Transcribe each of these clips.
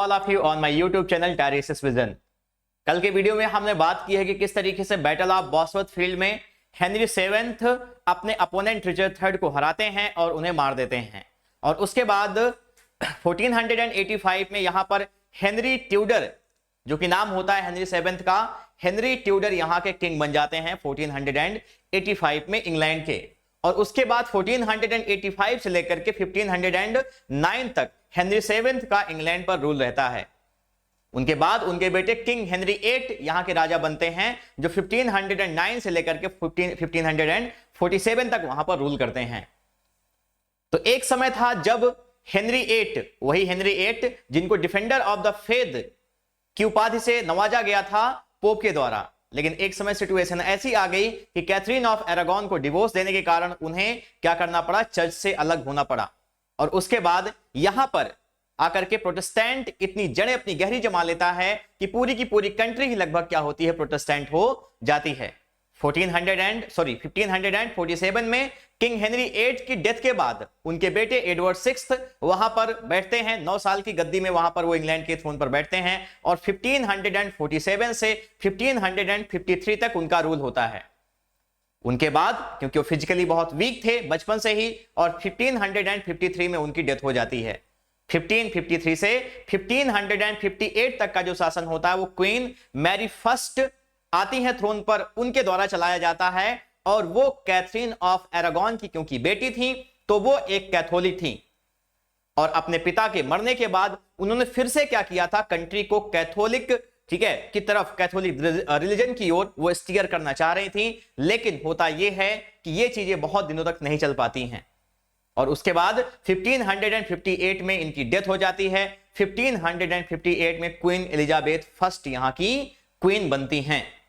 All of you on my YouTube channel Tiresias vision. कल के video में हमने बात की है कि किस तरीके से बैटल ऑफ बॉसवर्थ फील्ड में हेनरी सेवेंथ अपने अपोनेंट रिचर्ड थर्ड को हराते हैं और उन्हें मार देते हैं। और उसके बाद 1485 में यहां पर हेनरी ट्यूडर, जो कि नाम होता है हेनरी सेवेंथ का, हेनरी ट्यूडर यहां के किंग बन जाते हैं 1485 में इंग्लैंड के। और उसके बाद 1485 से लेकर के 1509 तक हेनरी सेवेंथ का इंग्लैंड पर रूल रहता है। उनके बाद उनके बेटे किंग हेनरी 8 यहां के राजा बनते हैं, जो 1509 से लेकर के 1547 तक वहां पर रूल करते हैं। तो एक समय था जब हेनरी 8, वही हेनरी 8 जिनको डिफेंडर ऑफ द फेथ की उपाधि से नवाजा गया था पोप के द्वारा, लेकिन एक समय सिचुएशन ऐसी आ गई कि कैथरीन ऑफ एरागॉन को डिवोर्स देने के कारण उन्हें क्या करना पड़ा, चर्च से अलग होना पड़ा। और उसके बाद यहां पर आकर के प्रोटेस्टेंट इतनी जड़ें अपनी गहरी जमा लेता है कि पूरी की पूरी कंट्री ही लगभग क्या होती है, प्रोटेस्टेंट हो जाती है। 1547 में किंग हेनरी 8 की डेथ के बाद उनके बेटे एडवर्ड 6 वहां पर बैठते हैं, 9 साल की गद्दी में वहां पर वो इंग्लैंड के थ्रोन पर बैठते हैं। और 1547 से 1553 तक उनका रूल होता है। उनके बाद क्योंकि वो फिजिकली बहुत वीक थे बचपन से ही, और 1553 में उनकी डेथ हो जाती है। 1553 से 1558 तक का जो शासन होता है वो क्वीन मैरी फर्स्ट आती है थ्रोन पर, उनके द्वारा चलाया जाता है। और वो कैथरीन ऑफ एरागॉन की क्योंकि बेटी थी तो वो एक कैथोलिक थी, और अपने पिता के मरने के बाद उन्होंने फिर से क्या किया था, कंट्री को कैथोलिक, ठीक है, की तरफ, कैथोलिक रिलीजन की ओर वो स्टीयर करना चाह रही थी। लेकिन होता यह है कि ये चीजें बहुत दिनों तक नहीं चल पाती हैं। और उसके बाद 1558 में इनकी डेथ हो जाती है। 1558 में क्वीन एलिजाबेथ फर्स्ट यहां की क्वीन बनती हैं।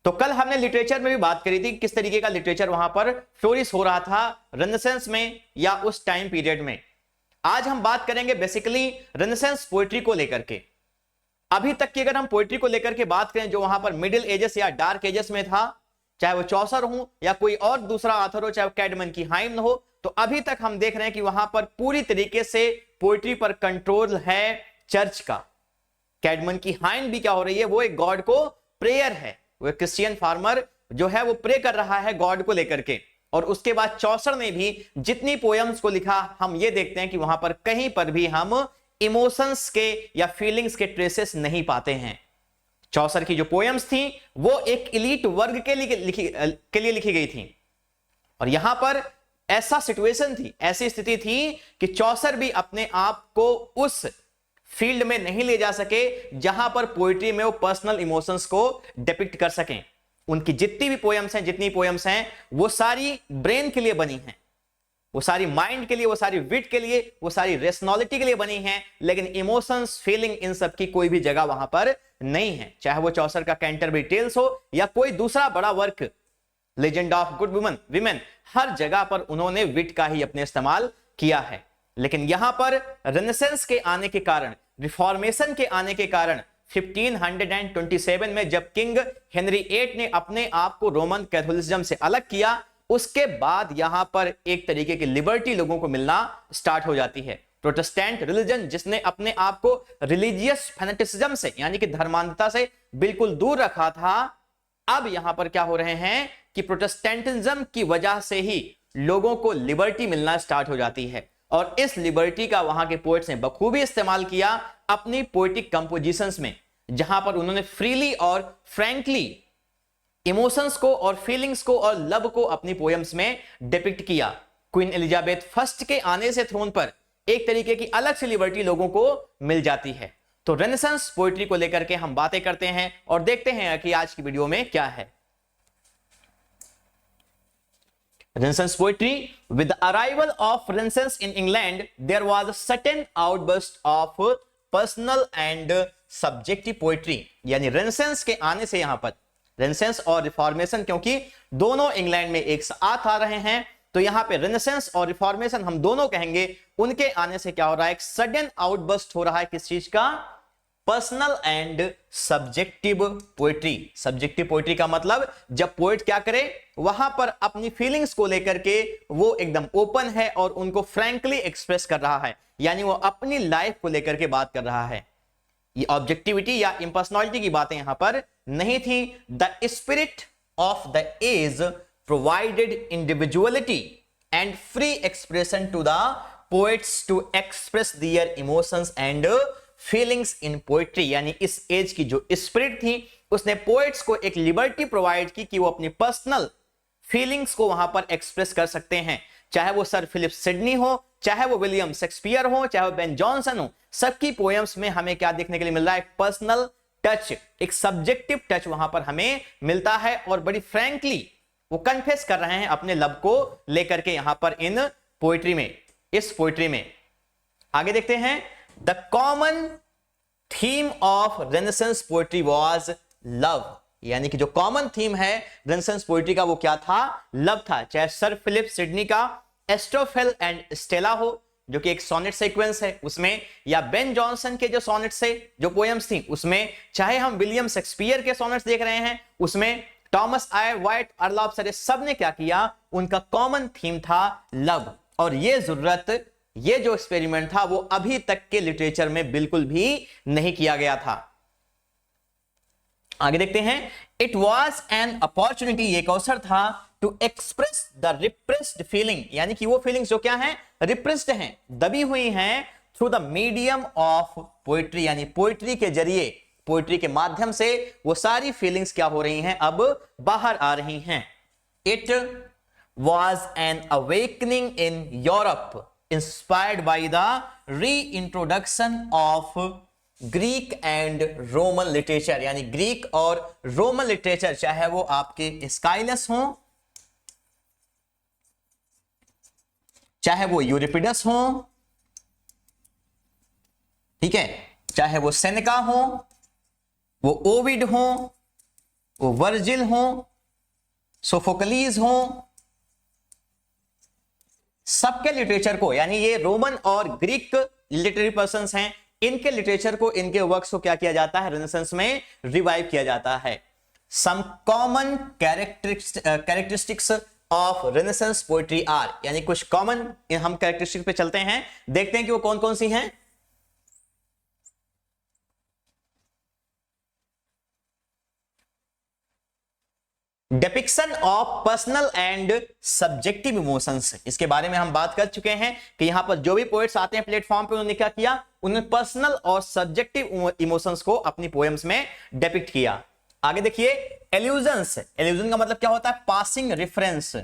तो कल हमने लिटरेचर में भी बात करी थी किस तरीके का लिटरेचर वहां पर फ्लोरिश हो रहा था रेनेसेंस में या उस टाइम पीरियड में। आज हम बात करेंगे बेसिकली रेनेसेंस पोएट्री को लेकर के। अभी तक की अगर हम पोएट्री को लेकर के बात करें जो वहां पर मिडिल एजेस या डार्क एजेस में था, चाहे वो चौसर हो या कोई और दूसरा ऑथर हो, चाहे वो कैडमन की हाइम हो, तो अभी तक हम देख रहे हैं कि वहां पर पूरी तरीके से पोएट्री पर कंट्रोल है चर्च का। कैडमन की हाइम भी क्या हो रही है, वो एक गॉड को प्रेयर है, वो एक क्रिश्चियन फार्मर जो है वो प्रे कर रहा है गॉड को लेकर के। और उसके बाद चौसर ने भी जितनी पोएम्स को लिखा, हम ये देखते हैं कि वहां पर कहीं पर भी हम इमोशंस के या फीलिंग्स के ट्रेसेस नहीं पाते हैं। चौसर की जो पोएम्स थी वो एक इलीट वर्ग के लिए लिखी गई थी। और यहां पर ऐसा सिचुएशन थी, ऐसी स्थिति थी कि चौसर भी अपने आप को उस फील्ड में नहीं ले जा सके जहां पर पोएट्री में वो पर्सनल इमोशंस को डिपिक्ट कर सकें। उनकी जितनी भी पोएम्स हैं, जितनी पोएम्स हैं, वो सारी ब्रेन के लिए बनी हैं, वो सारी माइंड के लिए, वो सारी विट के लिए, वो सारी रेशनैलिटी के लिए बनी हैं। लेकिन इमोशंस, फीलिंग, इन सब की कोई भी जगह वहां पर नहीं है। चाहे वो चौसर का कैंटरबरी टेल्स हो या कोई दूसरा बड़ा work, legend of good women, हर जगह पर उन्होंने विट का ही अपने इस्तेमाल किया है। लेकिन यहां पर रेनेसेंस के आने के कारण, रिफॉर्मेशन के आने के कारण 1527 में जब किंग हेनरी 8 ने अपने आप को रोमन कैथोलिसिज्म से अलग किया, उसके बाद यहां पर एक तरीके की लिबर्टी लोगों को मिलना स्टार्ट हो जाती है। प्रोटेस्टेंट रिलीजन जिसने अपने आप को रिलीजियस फैनेटिसिज्म से यानी कि धर्मांधता से बिल्कुल दूर रखा था, अब यहां पर क्या हो रहे हैं कि प्रोटेस्टेंटिज्म की वजह से ही लोगों को लिबर्टी मिलना स्टार्ट हो जाती है। और इस लिबर्टी का वहां के पोएट्स ने बखूबी इस्तेमाल किया अपनी पोएटिक कंपोजिशंस में, जहां पर उन्होंने फ्रीली और फ्रैंकली इमोशंस को और फीलिंग्स को और लव को अपनी पोएम्स में डिपिक्ट किया। क्वीन एलिजाबेथ फर्स्ट के आने से थ्रोन पर एक तरीके की अलग से लिबर्टी लोगों को मिल जाती है। तो रेनेसेंस पोएट्री को लेकर के हम बातें करते हैं और देखते हैं कि आज की वीडियो में क्या है। Renaissance poetry. With the arrival of Renaissance in England, there was a sudden outburst of personal and subjective poetry. यानी Renaissance के आने से यहां पर Renaissance और Reformation, क्योंकि दोनों इंग्लैंड में एक साथ आ रहे हैं, तो यहां पे Renaissance और Reformation हम दोनों कहेंगे। उनके आने से क्या हो रहा है, एक सडन आउटबर्स्ट हो रहा है किस चीज का, personal and subjective poetry. Subjective poetry का मतलब जब पोएट क्या करे, वहां पर अपनी फीलिंग्स को लेकर के वो एकदम ओपन है और उनको फ्रैंकली एक्सप्रेस कर रहा है, यानी वो अपनी लाइफ को लेकर के बात कर रहा है। ये ऑब्जेक्टिविटी या इम्पर्सनैलिटी की बातें यहां पर नहीं थी। The spirit of the age provided individuality and free expression to the poets to express their emotions and feelings in poetry. यानी इस एज की जो स्पिरिट थी उसने पोएट्स को एक लिबर्टी प्रोवाइड की कि वो अपनी पर्सनल फीलिंग्स को वहां पर एक्सप्रेस कर सकते हैं, चाहे वो सर फिलिप सिडनी हो, चाहे वो विलियम शेक्सपियर हो, चाहे वो बेन जॉनसन हो। सबकी पोएम्स में हमें क्या देखने के लिए मिल रहा है, एक पर्सनल टच, एक सब्जेक्टिव टच वहां पर हमें मिलता है और बड़ी फ्रैंकली वो कन्फेस कर रहे हैं अपने लव को लेकर के यहां पर इन पोएट्री में, इस पोएट्री में। आगे देखते हैं, the common theme of renaissance poetry was love. यानी कि जो कॉमन थीम है रेनेसांस पोएट्री का वो क्या था, लव था। चाहे सर फिलिप सिडनी का एस्ट्रोफेल एंड स्टेला हो जो कि एक सोनेट सीक्वेंस है उसमें, या बेन जॉनसन के जो सोनेट्स थे, जो पोएम्स थी उसमें, चाहे हम विलियम शेक्सपियर के सोनेट्स देख रहे हैं उसमें, Thomas I white, earl of Surrey, सब ने क्या किया, उनका कॉमन थीम था लव। और ये जरूरत, ये जो एक्सपेरिमेंट था वो अभी तक के लिटरेचर में बिल्कुल भी नहीं किया गया था। आगे देखते हैं, इट वॉज एन अपॉर्चुनिटी, एक अवसर था, to express the repressed feeling, यानी कि वो फीलिंग्स जो क्या हैं, रिप्रेस्ड हैं, दबी हुई हैं, through the medium of poetry, यानी पोएट्री के जरिए, पोएट्री के माध्यम से वो सारी फीलिंग्स क्या हो रही हैं, अब बाहर आ रही हैं। It was an awakening in Europe inspired by the reintroduction of Greek and Roman literature, यानी ग्रीक और रोमन लिटरेचर, चाहे वो आपके स्काइलस हो, चाहे वो यूरिपिडस हो, ठीक है, चाहे वो सेनेका हो, वो ओविड हो, वो वर्जिल हो, सोफोक्लीज हो, सबके लिटरेचर को, यानी ये रोमन और ग्रीक लिटरेरी पर्संस हैं, इनके लिटरेचर को, इनके वर्क्स को क्या किया जाता है, रेनेसांस में रिवाइव किया जाता है। Some common characteristics of renaissance poetry are, यानी कुछ कॉमन हम कैरेक्टरिस्टिक्स पे चलते हैं, देखते हैं कि वो कौन कौन सी हैं। Depiction of personal and subjective emotions, इसके बारे में हम बात कर चुके हैं कि यहां पर जो भी पोएट्स आते हैं प्लेटफॉर्म पे, उन्होंने क्या किया, उन्होंने पर्सनल और सब्जेक्टिव इमोशंस को अपनी पोएम्स में डिपिक्ट किया। आगे देखिए, एल्यूजन्स, एल्यूजन का मतलब क्या होता है, पासिंग रेफरेंस।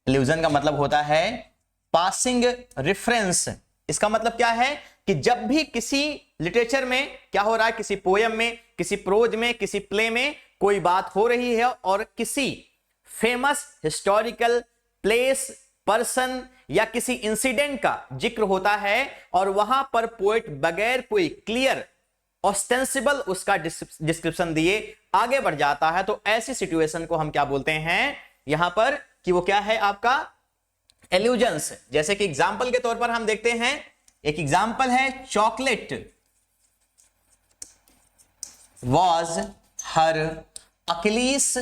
एल्यूजन का मतलब होता है पासिंग रेफरेंस। इसका मतलब क्या है कि जब भी किसी लिटरेचर में क्या हो रहा है, किसी पोएम में, किसी प्रोज में, किसी प्ले में कोई बात हो रही है और किसी फेमस हिस्टोरिकल प्लेस, पर्सन या किसी इंसिडेंट का जिक्र होता है और वहां पर पोएट बगैर कोई क्लियर ऑस्टेंसिबल उसका डिस्क्रिप्शन दिए आगे बढ़ जाता है, तो ऐसी सिचुएशन को हम क्या बोलते हैं यहां पर, कि वो क्या है आपका एल्यूजन्स। जैसे कि एग्जाम्पल के तौर पर हम देखते हैं, एक एग्जाम्पल है, chocolate was her Achilles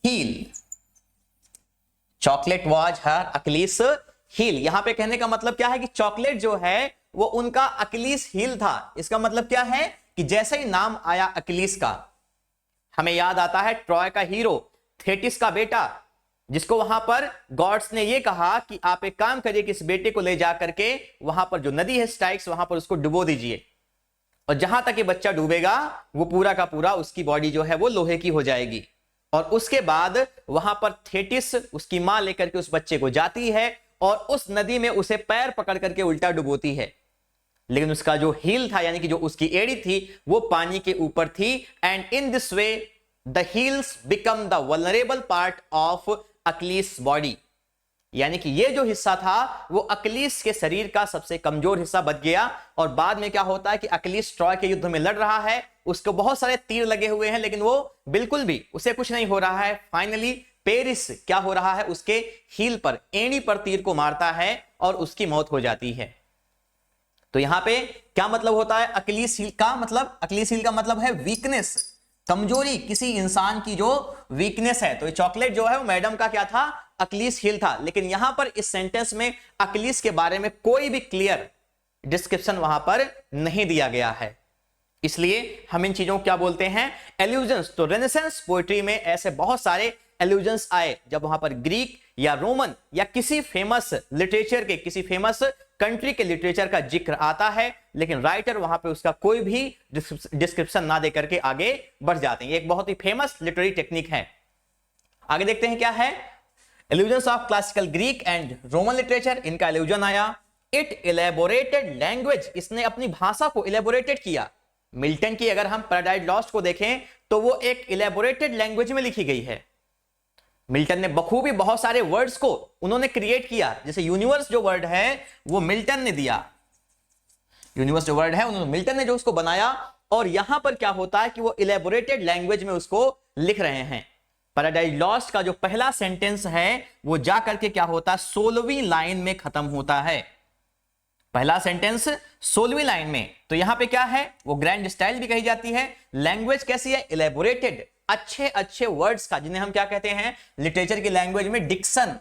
heel, chocolate was her Achilles heel. यहां पे कहने का मतलब क्या है कि चॉकलेट जो है वो उनका अकिलीस हील था। इसका मतलब क्या है कि जैसे ही नाम आया अकिलीस का, हमें याद आता है ट्रॉय का हीरो थेटिस का बेटा, जिसको वहां पर गॉड्स ने ये कहा कि आप एक काम करिए कि इस बेटे को ले जा करके वहां पर जो नदी है स्टाइक्स, वहां पर उसको डुबो दीजिए, और जहां तक ये बच्चा डूबेगा वो पूरा का पूरा उसकी बॉडी जो है वो लोहे की हो जाएगी। और उसके बाद वहां पर थेटिस उसकी मां लेकर के उस बच्चे को जाती है और उस नदी में उसे पैर पकड़ करके उल्टा डुबोती है, लेकिन उसका जो हील था, यानी कि जो उसकी एड़ी थी, वो पानी के ऊपर थी। And in this way the heels become the vulnerable part of Achilles body, यानी कि ये जो हिस्सा था वो अकिलीस के शरीर का सबसे कमजोर हिस्सा बच गया। और बाद में क्या होता है कि अकिलीस ट्रॉय के युद्ध में लड़ रहा है, उसको बहुत सारे तीर लगे हुए हैं, लेकिन वो बिल्कुल भी उसे कुछ नहीं हो रहा है। फाइनली पेरिस क्या हो रहा है, उसके हील पर, एड़ी पर तीर को मारता है और उसकी मौत हो जाती है। तो यहां पे क्या मतलब होता है अक्लीस हील का मतलब? अक्लीस हील का मतलब है वीकनेस, कमजोरी, किसी इंसान की जो वीकनेस है। तो ये चॉकलेट जो है वो मैडम का क्या था? अक्लीस हील था। लेकिन यहां पर इस सेंटेंस में अक्लीस के बारे में कोई भी क्लियर डिस्क्रिप्शन वहां पर नहीं दिया गया है, इसलिए हम इन चीजों को क्या बोलते हैं? एल्यूजन्स। तो रेनेसेंस पोएट्री में ऐसे बहुत सारे एल्यूजन्स आए जब वहां पर ग्रीक या रोमन या किसी फेमस लिटरेचर के, किसी फेमस कंट्री के लिटरेचर का जिक्र आता है, लेकिन राइटर वहां पे उसका कोई भी डिस्क्रिप्शन ना देकर के आगे बढ़ जाते हैं। ये एक बहुत ही फेमस लिटरेरी टेक्निक है। आगे देखते हैं क्या है। Illusions of classical Greek and Roman literature, इनका एल्यूजन आया। इट इलेबोरेटेड लैंग्वेज, इसने अपनी भाषा को इलेबोरेटेड किया। मिल्टन की अगर हम पैराडाइज लॉस्ट को देखें तो वो एक इलेबोरेटेड लैंग्वेज में लिखी गई है। मिल्टन ने बखूबी बहुत सारे वर्ड्स को उन्होंने क्रिएट किया। जैसे यूनिवर्स जो वर्ड है वो मिल्टन ने दिया, यूनिवर्स जो वर्ड है उन्होंने मिल्टन ने जो उसको बनाया, और यहां पर क्या होता है कि वो इलेबोरेटेड लैंग्वेज में उसको लिख रहे हैं। पैराडाइज लॉस्ट का जो पहला सेंटेंस है वो जाकर के क्या होता है? 16वीं लाइन में खत्म होता है। पहला सेंटेंस 16वीं लाइन में। तो यहां पे क्या है? वो ग्रैंड स्टाइल भी कही जाती है। लैंग्वेज कैसी है? इलेबोरेटेड, अच्छे अच्छे वर्ड्स का, जिन्हें हम क्या कहते हैं लिटरेचर की लैंग्वेज में? डिक्शन,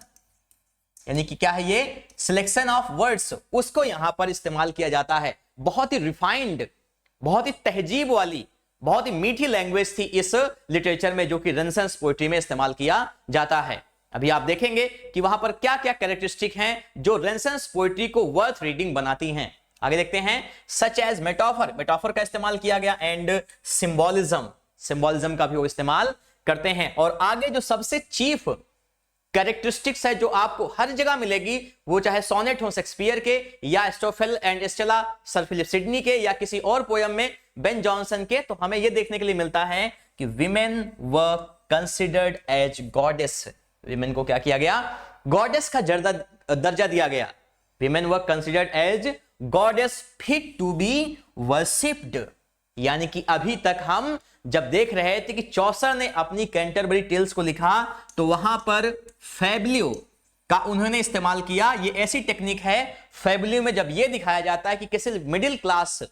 यानी कि क्या है ये? सिलेक्शन ऑफ वर्ड्स, उसको यहां पर इस्तेमाल किया जाता है। बहुत ही रिफाइंड, बहुत ही तहजीब वाली, बहुत ही मीठी लैंग्वेज थी इस लिटरेचर में, जो कि रेनेसांस पोएट्री में इस्तेमाल किया जाता है। अभी आप देखेंगे कि वहां पर क्या क्या कैरेक्टरिस्टिक हैं जो रेनेसांस पोएट्री को वर्थ रीडिंग बनाती हैं। आगे देखते हैं। सच एज मेटाफर, मेटाफर का इस्तेमाल किया गया, एंड सिंबोलिज्म, सिंबोलिज्म का भी वो इस्तेमाल करते हैं। और आगे जो सबसे चीफ कैरेक्टरिस्टिक्स है जो आपको हर जगह मिलेगी, वो चाहे सोनेट हो शेक्सपियर के, या Astrophel and Stella sir Philip Sidney के, या किसी और पोयम में बेन जॉनसन के, तो हमें यह देखने के लिए मिलता है कि women were considered as goddess. Women को क्या किया गया? गॉडेस का दर्जा दिया गया। Women were considered as goddess fit to be worshipped. यानी कि अभी तक हम जब देख रहे थे कि चौसर ने अपनी कैंटरबरी टेल्स को लिखा, तो वहां पर फैब्लियो का उन्होंने इस्तेमाल किया। ये ऐसी टेक्निक है, फैब्लियो में जब ये दिखाया जाता है कि किसी मिडिल क्लास,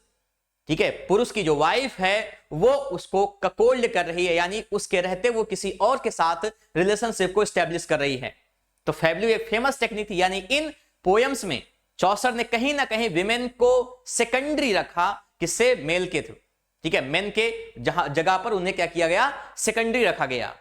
ठीक है, पुरुष की जो वाइफ है वो उसको ककोल्ड कर रही है, यानी उसके रहते वो किसी और के साथ रिलेशनशिप को स्टैब्लिश कर रही है। तो फैब्लियो एक फेमस टेक्निक थी। यानी इन पोएम्स में चौसर ने कहीं ना कहीं विमेन को सेकेंडरी रखा, किससे? मेल के थ्रू, ठीक है, मेन के जगह पर उन्हें क्या किया गया? सेकेंडरी रखा गया।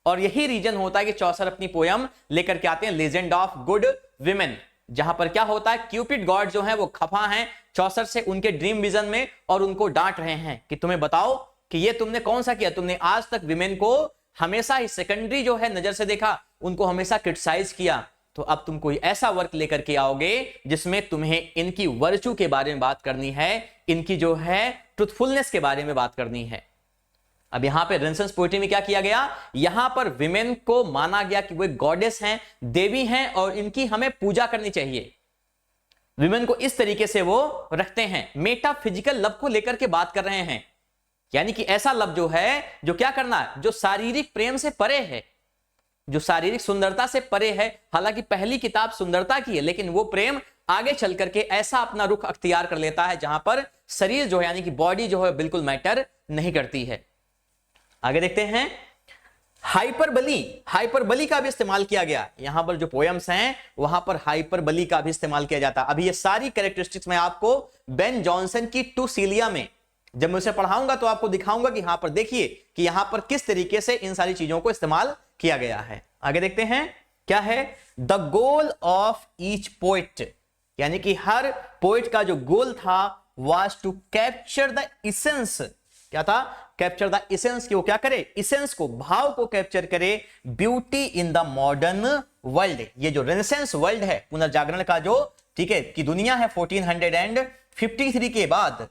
और यही रीजन होता है कि चौसर अपनी पोयम लेकर के आते हैं लेजेंड ऑफ गुड विमेन, जहां पर क्या होता है? क्यूपिड गॉड जो है वो खफा हैं चौसर से उनके ड्रीम विजन में, और उनको डांट रहे हैं कि तुम्हें बताओ कि ये तुमने कौन सा किया? तुमने आज तक विमेन को हमेशा ही सेकेंडरी जो है नजर से देखा, उनको हमेशा क्रिटिसाइज किया, तो अब तुम कोई ऐसा वर्क लेकर के आओगे जिसमें तुम्हें इनकी वर्चू के बारे में बात करनी है, इनकी जो है ट्रुथफुलनेस के बारे में बात करनी है। अब यहां पे रेनेसांस पोएट्री में क्या किया गया? यहां पर विमेन को माना गया कि वो गॉडेस हैं, देवी हैं, और इनकी हमें पूजा करनी चाहिए। विमेन को इस तरीके से वो रखते हैं। मेटाफिजिकल लव को लेकर के बात कर रहे हैं, यानी कि ऐसा लव जो है जो क्या करना है? जो शारीरिक प्रेम से परे है, जो शारीरिक सुंदरता से परे है। हालांकि पहली किताब सुंदरता की है, लेकिन वो प्रेम आगे चल करके ऐसा अपना रुख अख्तियार कर लेता है जहां पर शरीर जो है, यानी कि बॉडी जो है, बिल्कुल मैटर नहीं करती है। आगे देखते हैं। हाइपरबली, हाइपरबली का भी इस्तेमाल किया गया। यहां पर जो पोएम्स हैं वहां पर हाइपरबली का भी इस्तेमाल किया जाता है। अभी ये सारी कैरेक्टरिस्टिक्स मैं आपको बेन जॉनसन की टू सीलिया में जब मैं उसे पढ़ाऊंगा तो आपको दिखाऊंगा कि यहां पर देखिए कि यहां पर किस तरीके से इन सारी चीजों को इस्तेमाल किया गया है। आगे देखते हैं क्या है। The goal of each poet, यानी कि हर पोएट का जो गोल था was to capture the essence. क्या था? Capture the essence. कि वो क्या करे? इसेंस को, भाव को कैप्चर करे। Beauty in the modern world. ये जो रेनेसांस वर्ल्ड है, पुनर्जागरण का जो, ठीक है, कि दुनिया है 1453 के बाद,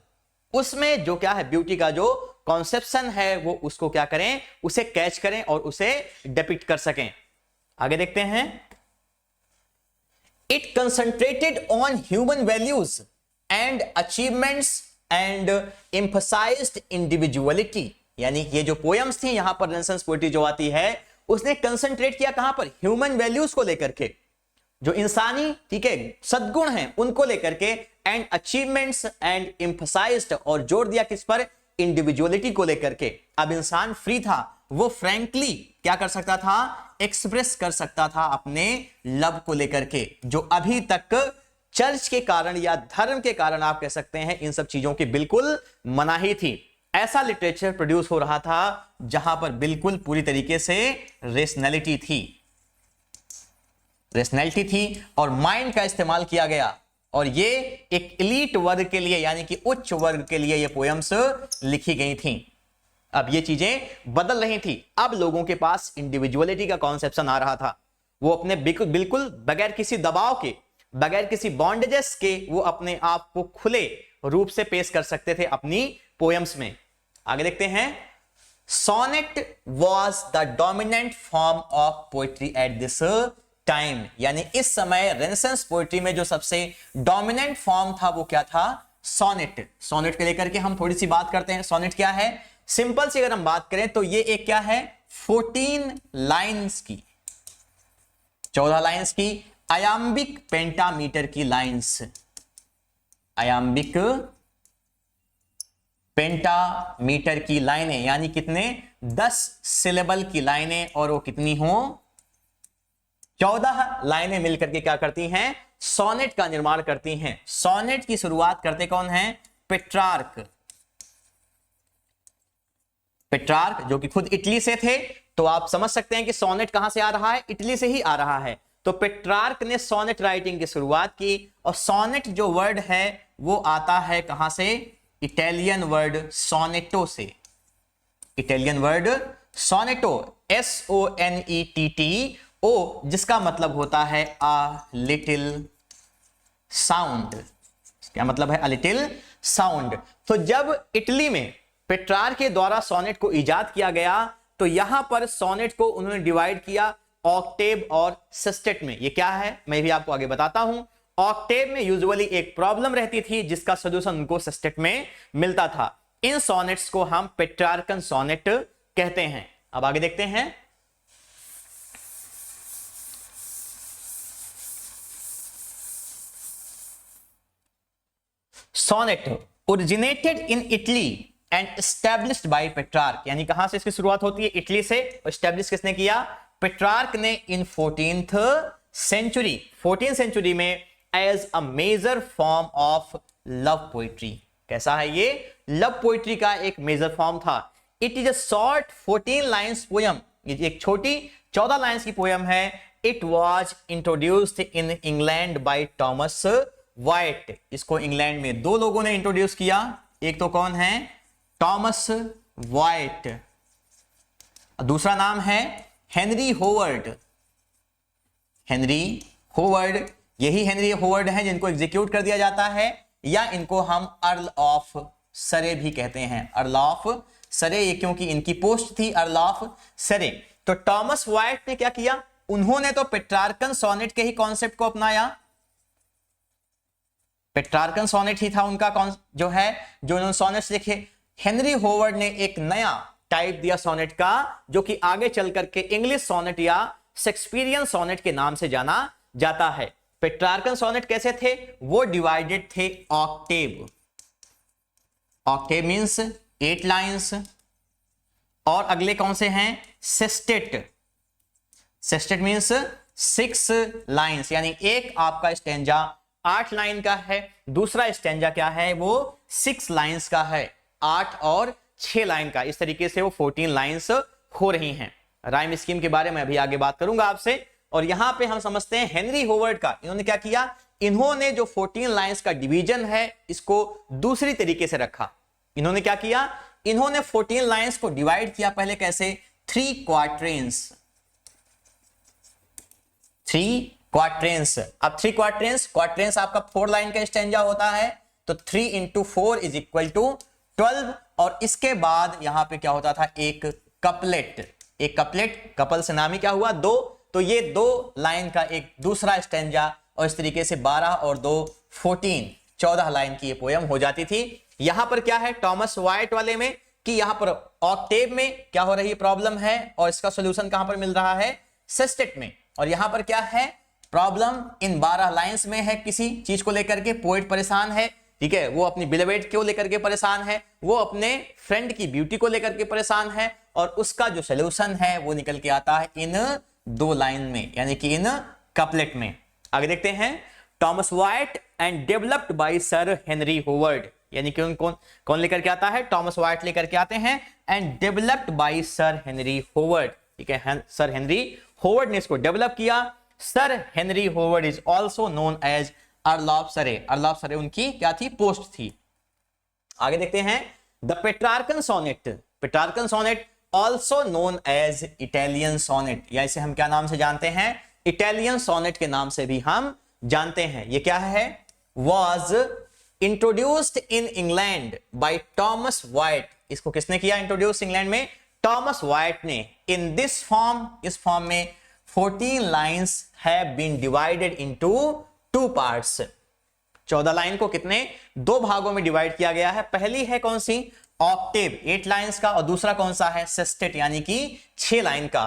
उसमें जो क्या है, ब्यूटी का जो कॉन्सेप्शन है वो उसको क्या करें? उसे कैच करें और उसे डिपिक्ट कर सकें। आगे देखते हैं। It concentrated on human values and achievements and emphasised individuality. यानी ये जो पोएम्स थी, यहां पर रेनेसांस पोएट्री जो आती है, उसने कंसंट्रेट किया कहां पर? ह्यूमन वैल्यूज को लेकर के, जो इंसानी, ठीक है, सद्गुण हैं उनको लेकर के एंड अचीवमेंट्स एंड एम्फसाइज्ड, और जोर दिया किस पर, इंडिविजुअलिटी को लेकर के। अब इंसान फ्री था, वो फ्रैंकली क्या कर सकता था, एक्सप्रेस कर सकता था अपने लव को लेकर के, जो अभी तक चर्च के कारण या धर्म के कारण आप कह सकते हैं इन सब चीजों की बिल्कुल मनाही थी। ऐसा लिटरेचर प्रोड्यूस हो रहा था जहां पर बिल्कुल पूरी तरीके से रेशनैलिटी थी और माइंड का इस्तेमाल किया गया, और ये एक एलीट वर्ग के लिए यानी कि उच्च वर्ग के लिए ये पोएम्स लिखी गई थी। अब ये चीजें बदल रही थी, अब लोगों के पास इंडिविजुअलिटी का कॉन्सेप्शन आ रहा था। वो अपने बिल्कुल बगैर किसी दबाव के, बगैर किसी बॉन्डेजेस के वो अपने आप को खुले रूप से पेश कर सकते थे अपनी पोएम्स में। आगे देखते हैं, sonnet was the dominant form of poetry at this time, यानी इस समय रेनेसांस पोएट्री में जो सबसे डोमिनेंट फॉर्म था वो क्या था, सोनेट। सोनेट को लेकर के हम थोड़ी सी बात करते हैं। सोनेट क्या है, सिंपल सी अगर हम बात करें तो ये एक क्या है, 14 लाइन्स की, 14 लाइन्स की आयाम्बिक पेंटामीटर की लाइन्स, आयाम्बिक पेंटामीटर की लाइनें, यानी कितने, 10 सिलेबल की लाइनें, और वो कितनी हो, 14 लाइनें मिलकर के क्या करती हैं, सोनेट का निर्माण करती हैं। सोनेट की शुरुआत करते कौन है, पेट्रार्क। पेट्रार्क जो कि खुद इटली से थे, तो आप समझ सकते हैं कि सोनेट कहां से आ रहा है, इटली से ही आ रहा है। तो पेट्रार्क ने सोनेट राइटिंग की शुरुआत की, और सोनेट जो वर्ड है वो आता है कहां से, इटालियन वर्ड सोनेटो से। इटालियन वर्ड सोनेटो, SONETTO, जिसका मतलब होता है अ लिटिल साउंड। क्या मतलब है, अ लिटिल साउंड। तो जब इटली में पेट्रार्क के द्वारा सोनेट को इजाद किया गया, तो यहां पर सोनेट को उन्होंने डिवाइड किया ऑक्टेव और सेस्टेट में। ये क्या है मैं भी आपको आगे बताता हूं। ऑक्टेव में यूजुअली एक प्रॉब्लम रहती थी जिसका सॉल्यूशन उनको सेस्टेट में मिलता था। इन सोनेट्स को हम पेट्रार्कन सोनेट कहते हैं। अब आगे देखते हैं, sonnet originated in Italy and established by Petrarch, यानी कहां से इसकी शुरुआत होती है, इटली से। एस्टैब्लिश किसने किया, पेट्रार्क ने in 14th century, 14th century में as a major form of love poetry. कैसा है ये, लव पोइट्री का एक मेजर फॉर्म था। It is a short 14 lines poem, एक छोटी 14 लाइन्स की पोयम है। It was introduced in England by Thomas Wyatt. इसको इंग्लैंड में 2 लोगों ने इंट्रोड्यूस किया, एक तो कौन है, टॉमस वाइट, दूसरा नाम है हेनरी होवर्ड। हेनरी होवर्ड, यही हेनरी होवर्ड है जिनको एग्जीक्यूट कर दिया जाता है, या इनको हम अर्ल ऑफ सरे भी कहते हैं। अर्ल ऑफ सरे, ये क्योंकि इनकी पोस्ट थी अर्ल ऑफ सरे। तो टॉमस वाइट ने क्या किया, उन्होंने तो पेट्रार्कन सोनेट के ही कॉन्सेप्ट को अपनाया। पेट्रार्कन सोनेट ही था उनका जो है, जो उन्होंने सोनेट्स लिखे। हेनरी होवर्ड ने एक नया टाइप दिया सोनेट का, जो कि आगे चल करके इंग्लिश सोनेट या शेक्सपियरियन सोनेट के नाम से जाना जाता है। पेट्रार्कन सोनेट कैसे थे, वो डिवाइडेड थे ऑक्टेव। ऑक्टेव मींस 8 लाइंस, और अगले कौन से हैं, सेस्टेट। सेस्टेट मींस 6 लाइंस, यानी एक आपका स्टेंजा 8 लाइन का है, दूसरा स्टेंजा क्या है, वो 6 लाइंस का है, 8 और 6 लाइन का। इस तरीके से वो 14 लाइंस हो रही हैं। राइम स्कीम के बारे में अभी आगे बात करूंगा आपसे। और यहां पे हम समझते हैं हेनरी होवर्ड का, इन्होंने क्या किया, इन्होंने जो 14 लाइंस का डिवीजन है इसको दूसरी तरीके से रखा। इन्होंने क्या किया, इन्होंने 14 लाइंस को डिवाइड किया पहले कैसे, 3 क्वार्ट्रेंस। 3 क्वार्ट्रेंस। अब 3 क्वार्ट्रेंस, क्वार्ट्रेंस आपका 4 लाइन का स्टेंजा होता है, तो 3 × 4 = 12। और इसके बाद यहां पे क्या होता था, एक कपलेट। एक कपलेट, कपल से नामी क्या हुआ, 2, तो ये 2 लाइन का एक दूसरा स्टेंजा, और इस तरीके से 12 और 2 14, 14 लाइन की ये पोयम हो जाती थी। यहां पर क्या है टॉमस वाइट वाले में, कि यहां पर ऑक्टेव में क्या हो रही प्रॉब्लम है, और इसका सॉल्यूशन कहां पर मिल रहा है, सेस्टेट में। और यहां पर क्या है, प्रॉब्लम इन 12 लाइंस में है, किसी चीज को लेकर के पोएट परेशान है, ठीक है, वो अपनी बिलवेड को लेकर के परेशान है, वो अपने फ्रेंड की ब्यूटी को लेकर के परेशान है, और उसका जो सोल्यूशन है वो निकल के आता है इन 2 लाइन में, यानी कि इन कपलेट में। आगे देखते हैं, Thomas white and developed by sir Henry hovered, यानी कि कौन लेकर के आता है, टॉमस वाइट लेकर के आते हैं, and developed by sir Henry Howard, ठीक है, सर हेनरी होवर्ड ने इसको डेवलप किया। Sir Henry Howard is also known as Earl of Surrey, Earl of Surrey उनकी क्या थी, पोस्ट थी। आगे देखते हैं, the Petrarchan sonnet, Petrarchan sonnet also known as Italian sonnet, या इसे हम क्या नाम से जानते हैं, इटालियन सोनेट के नाम से भी हम जानते हैं। ये क्या है, was introduced in England by Thomas Wyatt, इसको किसने किया इंट्रोड्यूस इंग्लैंड में, टॉमस वाइट ने। इन दिस फॉर्म, इस फॉर्म में 14 lines have been divided into 2 parts, 14 line को कितने, 2 भागों में डिवाइड किया गया है। पहली है कौन सी, ऑक्टेव 8 लाइन्स का, और दूसरा कौन सा है, सेस्टेट यानी कि 6 लाइन का।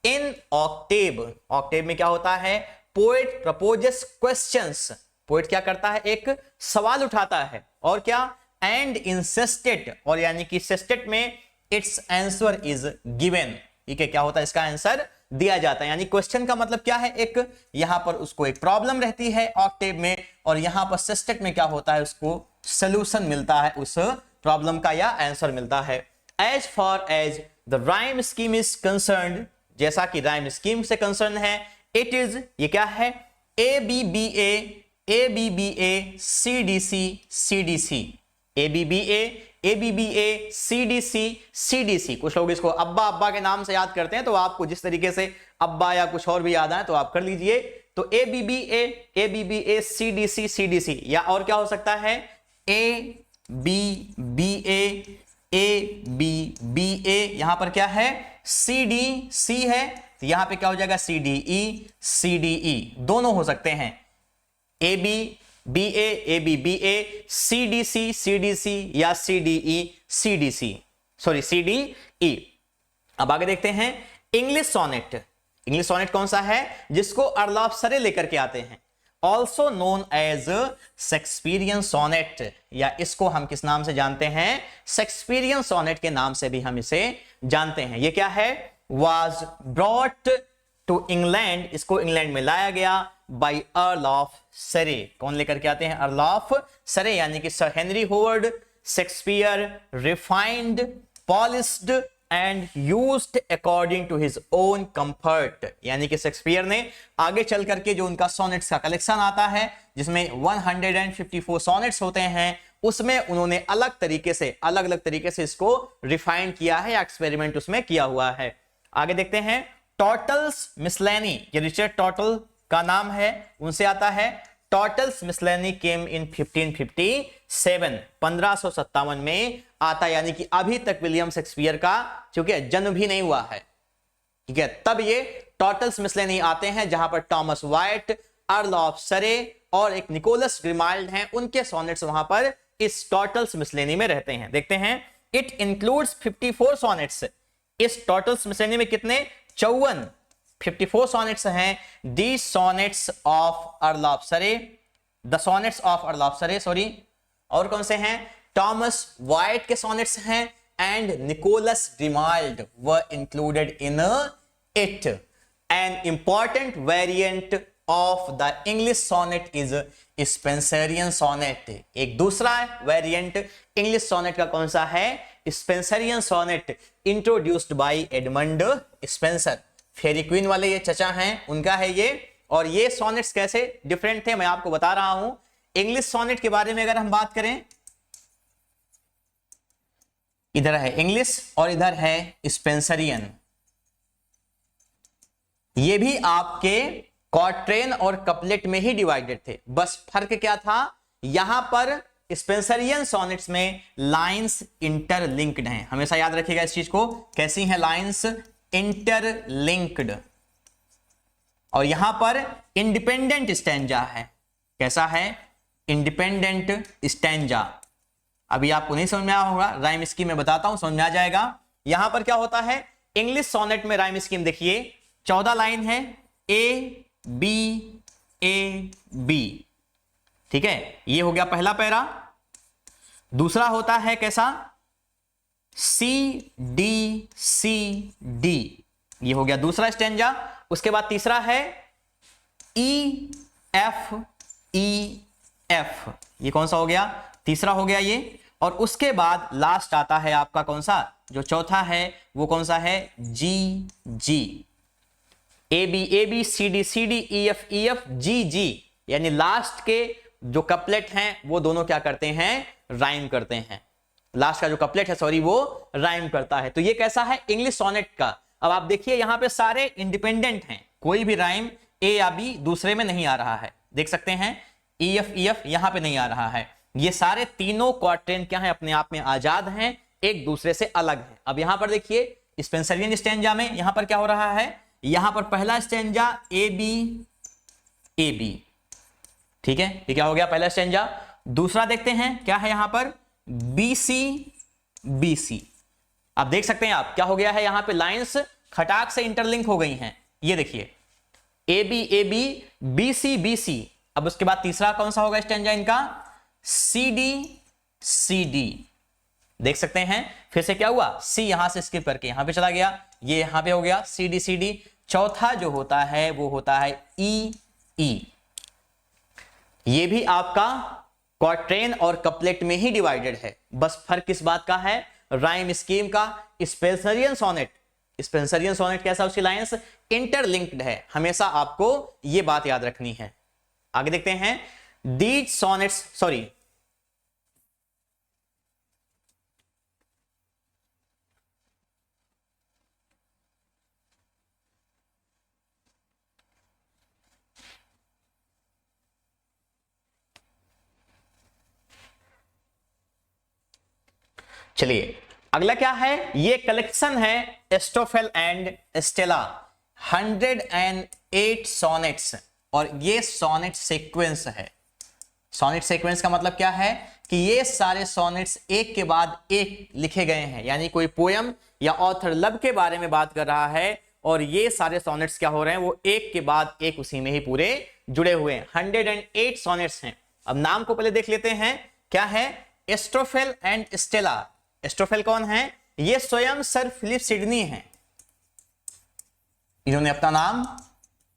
इन ऑक्टेव, ऑक्टेव में क्या होता है, पोएट प्रपोजेस क्वेश्चंस, पोएट क्या करता है, एक सवाल उठाता है, और क्या, एंड इन सेस्टेट, और यानी कि सेस्टेट में इट्स आंसर इज गिवन, ठीक है, क्या होता है, इसका आंसर दिया जाता है। यानी क्वेश्चन का मतलब क्या है, एक यहां पर उसको एक प्रॉब्लम रहती है ऑक्टेव में, और यहां पर सेस्टेट में क्या होता है, उसको सोल्यूशन मिलता है उस प्रॉब्लम का, या आंसर मिलता है। As far as the rhyme scheme is concerned, जैसा कि राइम स्कीम से कंसर्न है, इट इज, ये क्या है, ABBA ABBA CDC CDC, ABBA ABBA CDC CDC। कुछ लोग इसको अब्बा अब्बा के नाम से याद करते हैं, तो आपको जिस तरीके से अब्बा या कुछ और भी याद आए तो आप कर लीजिए। तो ABBA ABBA CDC CDC, या और क्या हो सकता है, ABBA ABBA, यहां पर क्या है, CDC है, तो यहां पे क्या हो जाएगा, CDE CDE, दोनों हो सकते हैं, ABBA ABBA CDC CDC या CDE CDC, सॉरी CDE। अब आगे देखते हैं, इंग्लिश सोनेट, इंग्लिश सोनेट कौन सा है, जिसको अर्ल ऑफ सरे लेकर के आते हैं, also known as Shakespearean sonnet, या इसको हम किस नाम से जानते हैं, शेक्सपियरियन सोनेट के नाम से भी हम इसे जानते हैं। ये क्या है, was brought to England, इसको इंग्लैंड में लाया गया by Earl of Surrey, कौन लेकर के आते हैं, Earl of Surrey, यानी कि sir Henry hovered. Shakespeare refined, polished and used according to his own comfort, यानी कि शेक्सपियर ने आगे चल करके जो उनका सोनेट्स का कलेक्शन आता है, जिसमें 154 सोनेट्स होते हैं, उसमें उन्होंने अलग अलग तरीके से इसको रिफाइन किया है, या एक्सपेरिमेंट उसमें किया हुआ है। आगे देखते हैं, टॉटल्स मिसलेनी, ये रिचर्ड टॉटल का नाम है, उनसे आता है। टॉटल्स मिसलेनी केम इन 1557, 1557 में आता, यानी कि अभी तक विलियम शेक्सपियर का चूंकि जन्म भी नहीं हुआ है, ठीक है, तब ये टॉटल्स मिसलेनी आते हैं, जहां पर टॉमस वाइट, अर्ल ऑफ सरे और एक निकोलस ग्रिमाल्ड हैं, उनके सोनेट्स वहां पर इस टॉटल्स मिसलेनी में रहते हैं। देखते हैं, इट इंक्लूड्स 54 सोनेट्स, इस टॉटल्स मिसलेनी में कितने, 54 सोनेट्स हैं। The sonnets of Earl of Surrey, the sonnets of Earl of Surrey, sorry, और कौन से हैं, टॉमस वाइट के सोनेट्स हैं, and Nicholas Grimald were included in it. An important variant of the English sonnet is Spenserian sonnet, एक दूसरा variant English sonnet का कौन सा है, Spenserian sonnet, introduced by Edmund Spenser. Faerie Queene वाले ये चचा हैं, उनका है ये। और ये सोनेट्स कैसे डिफरेंट थे मैं आपको बता रहा हूं। इंग्लिश सोनेट के बारे में अगर हम बात करें, इधर है इंग्लिश और इधर है स्पेंसरियन, ये भी आपके क्वार्ट्रेन और कपलेट में ही डिवाइडेड थे, बस फर्क क्या था, यहां पर स्पेंसरियन सोनेट्स में लाइंस इंटरलिंक्ड हैं। हमेशा याद रखिएगा इस चीज को, कैसी हैं लाइंस, इंटरलिंक्ड। और यहां पर इंडिपेंडेंट स्टैंजा है, कैसा है, इंडिपेंडेंट स्टैंजा। अभी आपको नहीं समझ में आया होगा, राइम स्कीम में बताता हूं, समझ में आ जाएगा। यहां पर क्या होता है, इंग्लिश सोनेट में राइम स्कीम देखिए, 14 लाइन है, A B ए बी, ठीक है, ये हो गया पहला पैरा। दूसरा होता है कैसा, सी डी सी डी, ये हो गया दूसरा स्टेंजा। उसके बाद तीसरा है ई एफ ये कौन सा हो गया, तीसरा हो गया ये। और उसके बाद लास्ट आता है आपका कौन सा, जो चौथा है वो कौन सा है, G G, A B C D E F G G, यानी लास्ट के जो कपलेट हैं वो दोनों क्या करते हैं, राइम करते हैं। लास्ट का जो कपलेट है सॉरी वो राइम करता है। तो ये कैसा है, इंग्लिश सोनेट का। अब आप देखिए यहां पे सारे इंडिपेंडेंट हैं, कोई भी राइम ए या बी दूसरे में नहीं आ रहा है, देख सकते हैं ई एफ यहां पे नहीं आ रहा है। ये सारे तीनों क्वार्टेन क्या है, अपने आप में आजाद हैं, एक दूसरे से अलग हैं। अब यहां पर देखिए स्पेंसरियन स्टेंजा में यहां पर क्या हो रहा है, यहां पर पहला स्टेंजा ए बी, ठीक है, ये क्या हो गया पहला स्टेंजा। दूसरा देखते हैं क्या है यहां पर, बी सी। आप देख सकते हैं आप क्या हो गया है, यहां पे लाइंस खटाक से इंटरलिंक हो गई हैं, ये देखिए ए बी सी। अब उसके बाद तीसरा कौन सा होगा स्टेंजा इनका, सी डी, देख सकते हैं। फिर से क्या हुआ, सी यहां से स्किप करके यहां पे चला गया, ये यहां पे हो गया सी डी। चौथा जो होता है वो होता है ई। ये भी आपका क्वार्टेन और कपलेट में ही डिवाइडेड है, बस फर्क किस बात का है, राइम स्कीम का। स्पेंसरियन सोनेट कैसा, उसकी लाइंस इंटरलिंक्ड है, हमेशा आपको ये बात याद रखनी है। आगे देखते हैं, दीज सॉनेट्स सॉरी चलिए अगला क्या है, ये कलेक्शन है एस्टोफेल एंड स्टेला 108 सॉनेट्स, और ये सॉनेट सीक्वेंस है। सॉनेट सीक्वेंस का मतलब क्या है कि ये सारे सॉनेट्स एक के बाद एक लिखे गए हैं, यानी कोई पोयम या ऑथर लव के बारे में बात कर रहा है, और ये सारे सॉनेट्स क्या हो रहे हैं, वो एक के बाद एक उसी में ही पूरे जुड़े हुए हैं। 108 सॉनेट्स हैं। अब नाम को पहले देख लेते हैं, क्या है, एस्टोफेल एंड स्टेला। एस्टोफेल कौन है, ये स्वयं सर फिलिप सिडनी हैं, इन्होंने अपना नाम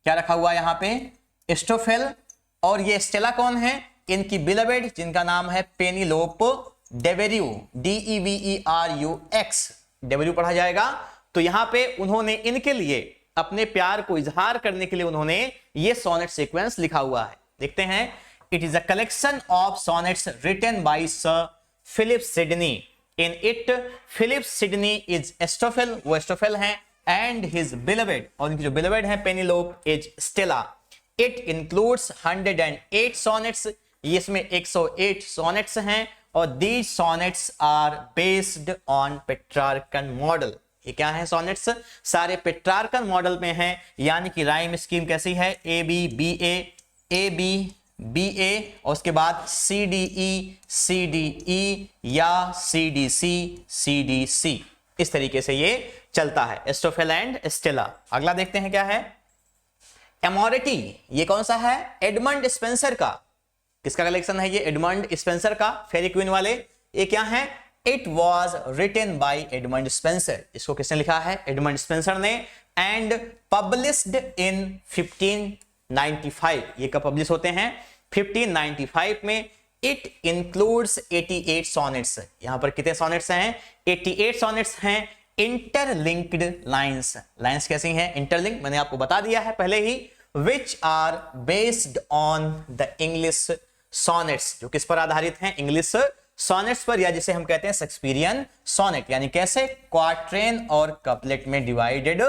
क्या रखा हुआ यहां पे, एस्टोफेल। और ये स्टेला कौन है, इनकी बिलवेड जिनका नाम है पेनिलोप डेवेरियो, DEVERUX, डेवेरियो पढ़ा जाएगा। तो यहां पे उन्होंने इनके लिए अपने प्यार को इजहार करने के लिए उन्होंने ये सोनेट सीक्वेंस लिखा हुआ है। देखते हैं, it is a collection of sonnets written by sir Philip Sidney. In it Philip Sidney is Astrophel, वो एस्टोफेल हैं, एंड हिज बिलवेड, और उनकी जो बिलवेड है Penelope is Stella. It includes 108 sonnets, इसमें 108 सॉनेट्स हैं, और these sonnets are based on Petrarchan model. ये क्या है, सॉनेट्स सारे पेट्रार्कन मॉडल में हैं, यानी कि राइम स्कीम कैसी है, ए बी बी ए, और उसके बाद सी डी ई या सी डी सी, इस तरीके से ये चलता है, एस्टोफेल एंड स्टेला। अगला देखते हैं क्या है, एमोरिटी। ये कौन सा है, एडमंड स्पेंसर का। किसका कलेक्शन है ये, एडमंड स्पेंसर का, फेरी क्वीन वाले। ये क्या है, it was written by Edmund Spenser, इसको किसने लिखा है, एडमंड स्पेंसर ने, एंड पब्लिश्ड इन 1595। ये कब पब्लिश होते हैं, 1595 में। इट इंक्लूड्स 88 सॉनेट्स, यहां पर कितने सॉनेट्स हैं, 88 सॉनेट्स हैं। इंटरलिंक्ड लाइंस, लाइंस कैसी हैं, इंटरलिंक, मैंने आपको बता दिया है पहले ही, which are based on the English sonnets, जो किस पर आधारित हैं, इंग्लिश सॉनेट्स पर, या जिसे हम कहते हैं शेक्सपियरियन सॉनेट, यानी कैसे, क्वार्ट्रेन और कपलेट में डिवाइडेड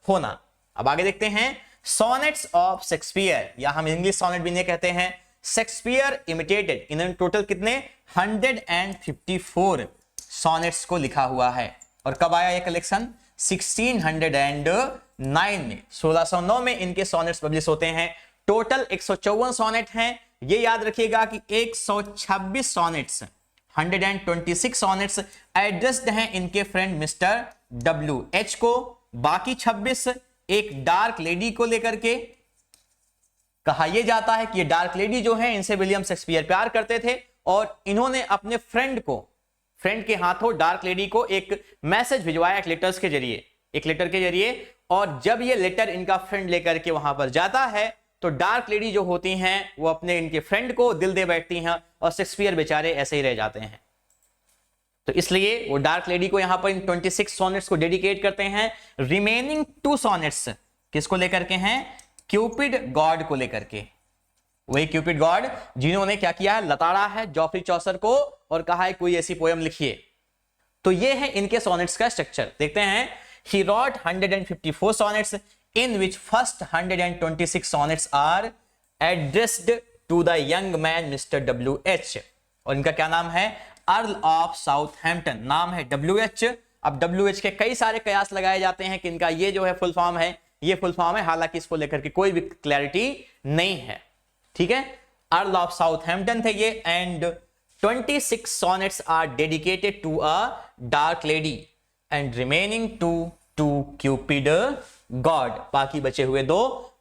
होना। अब आगे देखते हैं, सॉनेट्स ऑफ शेक्सपियर, या हम इंग्लिश सॉनेट भी नहीं कहते हैं, शेक्सपियर इमिटेटेड। इन्होंने टोटल कितने 154 सॉनेट्स को लिखा हुआ है। और कब आया ये कलेक्शन, 1609 में, 1609 में इनके सॉनेट्स पब्लिश होते हैं। टोटल 154 सॉनेट हैं। ये याद रखिएगा कि 126 सॉनेट्स, 126 सॉनेट्स एड्रेस्ड हैं इनके फ्रेंड मिस्टर WH को। बाकी 26 एक डार्क लेडी को लेकर के, कहा यह जाता है कि ये डार्क लेडी जो है इनसे विलियम शेक्सपियर प्यार करते थे और इन्होंने अपने फ्रेंड के हाथों डार्क लेडी को एक मैसेज भिजवाया एक लेटर के जरिए। और जब ये लेटर इनका फ्रेंड लेकर के वहां पर जाता है तो डार्क लेडी जो होती हैं वो अपने इनके फ्रेंड को दिल दे बैठती हैं और शेक्सपियर बेचारे ऐसे ही रह जाते हैं। तो इसलिए वो डार्क लेडी को यहां पर इन 26 सोनेट्स को डेडिकेट करते हैं। रिमेनिंग 2 सोनेट्स किसको लेकर के हैं? क्यूपिड गॉड को लेकर के। वही क्यूपिड गॉड जिन्होंने क्या किया है, लताड़ा है जॉफ्री चौसर को और कहा है कोई ऐसी पोयम लिखिए। तो ये है इनके सोनेट्स का स्ट्रक्चर। देखते हैं, he wrote 154 sonnets in which first 126 sonnets are addressed to the young man Mr. W.H. और इनका क्या नाम है? अर्ल ऑफ साउथहैम्पटन नाम है W.H. अब W.H. के कई सारे कयास लगाए जाते हैं कि इनका ये जो है फुल फॉर्म है, ये फुल फॉर्म है, हालांकि इसको लेकर के कोई भी क्लैरिटी नहीं है। ठीक है, अर्ल ऑफ साउथहैम्पटन थे ये। And 26 sonnets are dedicated to a dark lady and remaining to Cupid God। बाकी बचे हुए 2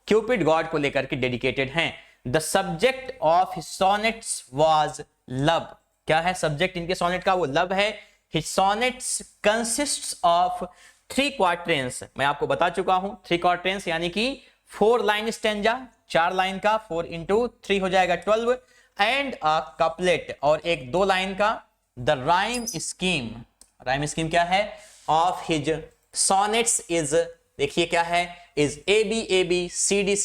क्यूपिड गॉड को लेकर के डेडिकेटेड हैं। The subject of his sonnets was love। क्या है सब्जेक्ट इनके सोनेट का? वो लव है। His sonnets consists of 3 quatrains। मैं आपको बता चुका हूं 3 quatrains यानी कि 4 लाइन स्टेंजा, 4 लाइन का 4 into 3 हो जाएगा 12 एंड अ कपलेट और एक 2 लाइन का। द राइम स्कीम क्या है? ऑफ हिज सॉनेट्स इज, देखिए क्या है, is AB CD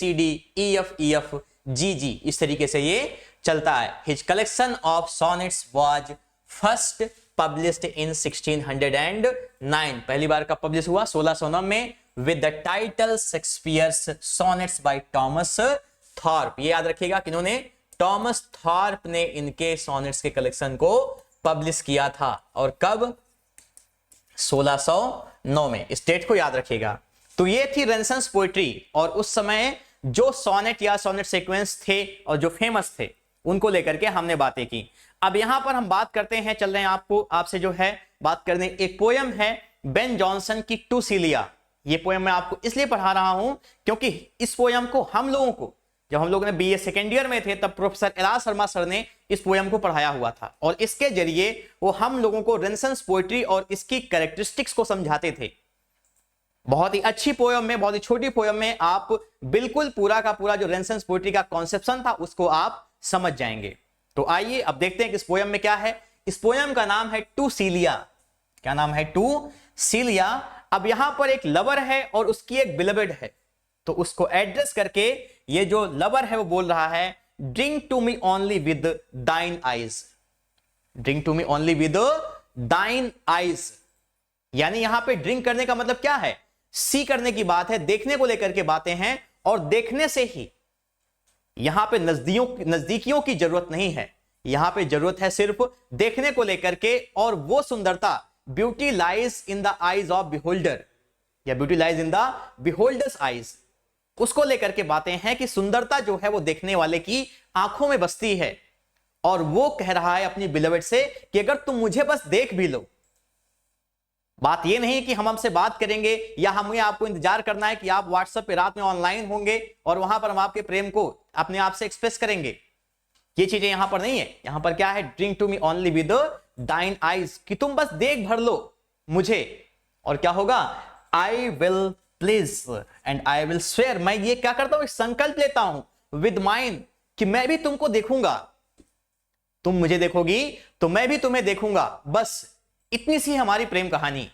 EF GG, इस तरीके से ये चलता है। His collection of sonnets was first published in 1609। पहली बार कब पब्लिश हुआ? 1609 में, with the title Shakespeare's sonnets by Thomas Thorpe. ये याद रखिएगा किन्होंने? टॉमस थॉर्प ने इनके सॉनेट्स के कलेक्शन को पब्लिश किया था। और कब? 1609 में। इस डेट को याद रखिएगा। तो ये थी रेनेसांस पोएट्री और उस समय जो सोनेट या सोनेट सीक्वेंस थे और जो फेमस थे उनको लेकर के हमने बातें की। अब यहां पर हम बात करते हैं, चल रहे हैं आपसे जो है बात करने, एक पोयम है बेन जॉनसन की टू सीलिया। ये पोयम मैं आपको इसलिए पढ़ा रहा हूं क्योंकि इस पोयम को हम लोगों को, जब हम लोग ने बीए सेकेंड ईयर में थे तब प्रोफेसर एलास शर्मा सर ने इस पोयम को पढ़ाया हुआ था और इसके जरिए वो हम लोगों को रेनेसांस पोएट्री और इसकी कैरेक्टरिस्टिक्स को समझाते थे। बहुत ही अच्छी पोयम में, बहुत ही छोटी पोयम में आप बिल्कुल पूरा का पूरा जो रेनेसांस पोएट्री का कॉन्सेप्शन था उसको आप समझ जाएंगे। तो आइए अब देखते हैं कि इस पोयम में क्या है। इस पोयम का नाम है टू सीलिया। क्या नाम है? टू सीलिया। अब यहां पर एक लवर है और उसकी एक बिलवेड है, तो उसको एड्रेस करके ये जो लवर है वो बोल रहा है, drink to me only with thine eyes. Drink to me only with thine eyes, यानी यहां पे ड्रिंक करने का मतलब क्या है? सी करने की बात है, देखने को लेकर के बातें हैं और देखने से ही यहां पे नजदीकियों की जरूरत नहीं है, यहां पे जरूरत है सिर्फ देखने को लेकर के। और वो सुंदरता, beauty lies in the eyes of beholder या beauty lies in the beholder's eyes, उसको लेकर के बातें हैं कि सुंदरता जो है वो देखने वाले की आंखों में बसती है। और वो कह रहा है अपनी बिलवेड से कि अगर तुम मुझे बस देख भी लो, बात ये नहीं कि हम हमसे बात करेंगे या हमें आपको इंतजार करना है कि आप व्हाट्सएप पे रात में ऑनलाइन होंगे और वहां पर हम आपके प्रेम को अपने आप से एक्सप्रेस करेंगे, ये चीजें यहां पर नहीं है। यहां पर क्या है? Drink to me only with thine eyes, कि तुम बस देख भर लो मुझे और क्या होगा? I will please and I will swear, मैं ये क्या करता हूं? संकल्प लेता हूं विद माइन, कि मैं भी तुमको देखूंगा, तुम मुझे देखोगी तो मैं भी तुम्हें देखूंगा। बस इतनी सी हमारी प्रेम कहानी।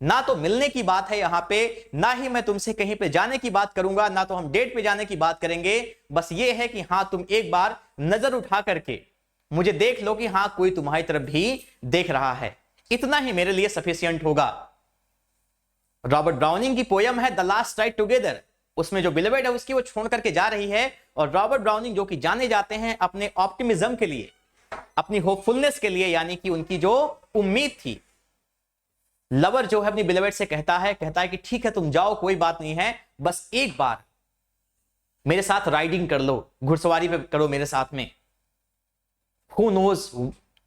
ना तो मिलने की बात है यहां पे, ना ही मैं तुमसे कहीं पे जाने की बात करूंगा, ना तो हम डेट पे जाने की बात करेंगे। बस ये है कि हां तुम एक बार नजर उठा करके मुझे देख लो कि हां कोई तुम्हारी तरफ भी देख रहा है, इतना ही मेरे लिए सफिशिएंट होगा। रॉबर्ट ब्राउनिंग की पोयम है द लास्ट राइड टुगेदर, उसमें जो बिलवेड है उसकी वो छोड़ करके जा रही है। और रॉबर्ट ब्राउनिंग जो कि जाने जाते हैं अपने ऑप्टिमिज्म के लिए, अपनी होपफुलनेस के लिए, यानी कि उनकी जो उम्मीद थी। लवर जो है अपनी बिलवेड से कहता है कि ठीक है तुम जाओ, कोई बात नहीं है, बस एक बार मेरे साथ राइडिंग कर लो, घुड़सवारी पे करो मेरे साथ में। Who knows